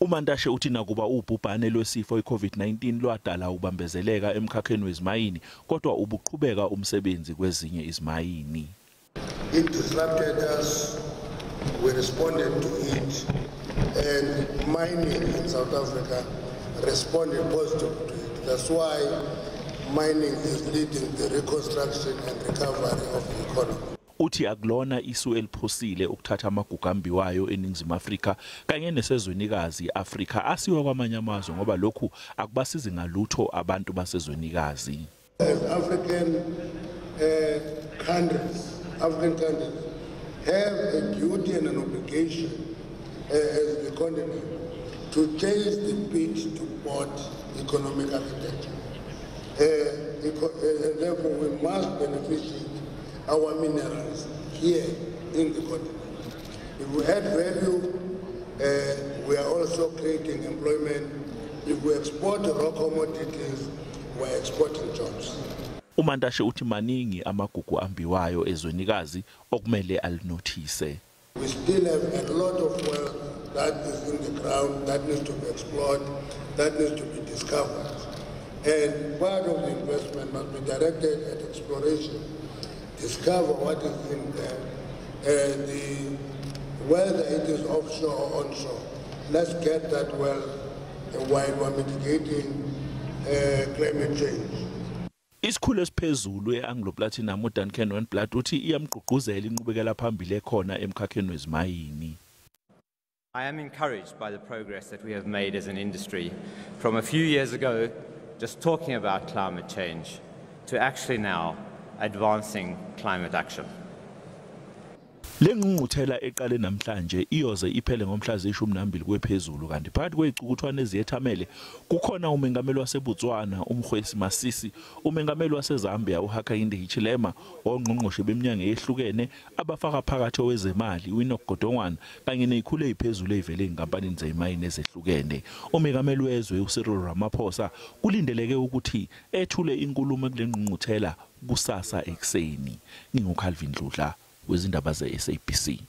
uMantashe uthi nakuba ubhubhane lwesifo iCovid-19 lwadala ubambezeleka emkhakheni wezimayini kodwa ubuqhubeka umsebenzi kwezinye izimayini. It disrupted us, we responded to it, and mining in South Africa responded positively to it. That's why mining is leading the reconstruction and recovery of the economy. Uthi akulona isu eliphosile ukuthatha amagugu ambiwayo eNingizimu Afrika kanye nesezwenikazi iAfrica asiwa kwamanye amazwe ngoba lokhu akubasizi ngalutho abantu basezwenikazi. African countries have a duty and an obligation as the continent to change the pitch toward economic architecture. Therefore, we must beneficiate our minerals here in the continent. If we add value, we are also creating employment. If we export raw commodities, we are exporting jobs. uMantashe uthi maningi amagugu ambiwayo ezwenikazi okumele alinothise. We still have a lot of wealth that is in the ground that needs to be explored, that needs to be discovered. And part of the investment must be directed at exploration, discover what is in there, whether it is offshore or onshore. Let's get that wealth while we're mitigating climate change. Isikhulu esiphezulu eAnglo-Platinum uDuncan Wenblatt uthi iyamgqugquzela inqubekela phambili ekhona emkhakheni wezimayini. I am encouraged by the progress that we have made as an industry from a few years ago just talking about climate change to actually now advancing climate action. Lengqungquthela eqale namhlanje iyoze iphele ngomhla zi-12 kwephezulu kanti phakathi kwezicukuthwane eziyethamele kukhona umengameli waseBotswana uMgwesi Masisi, umengameli waseZambia uHakainde Hichilema, ongqongqoshe beminyango eyehlukene abafaka phakathi owezemali uEnokgodongwana kanye nezikhulu eziphezulu ezivele ezinkampanini zezimayini ezehlukene. Umengameli wezwe uCyril Ramaphosa kulindeleke ukuthi ethule inkulumo kulengqungquthela kusasa ekseni. NginguCalvin Dludla wezindaba ze-SABC.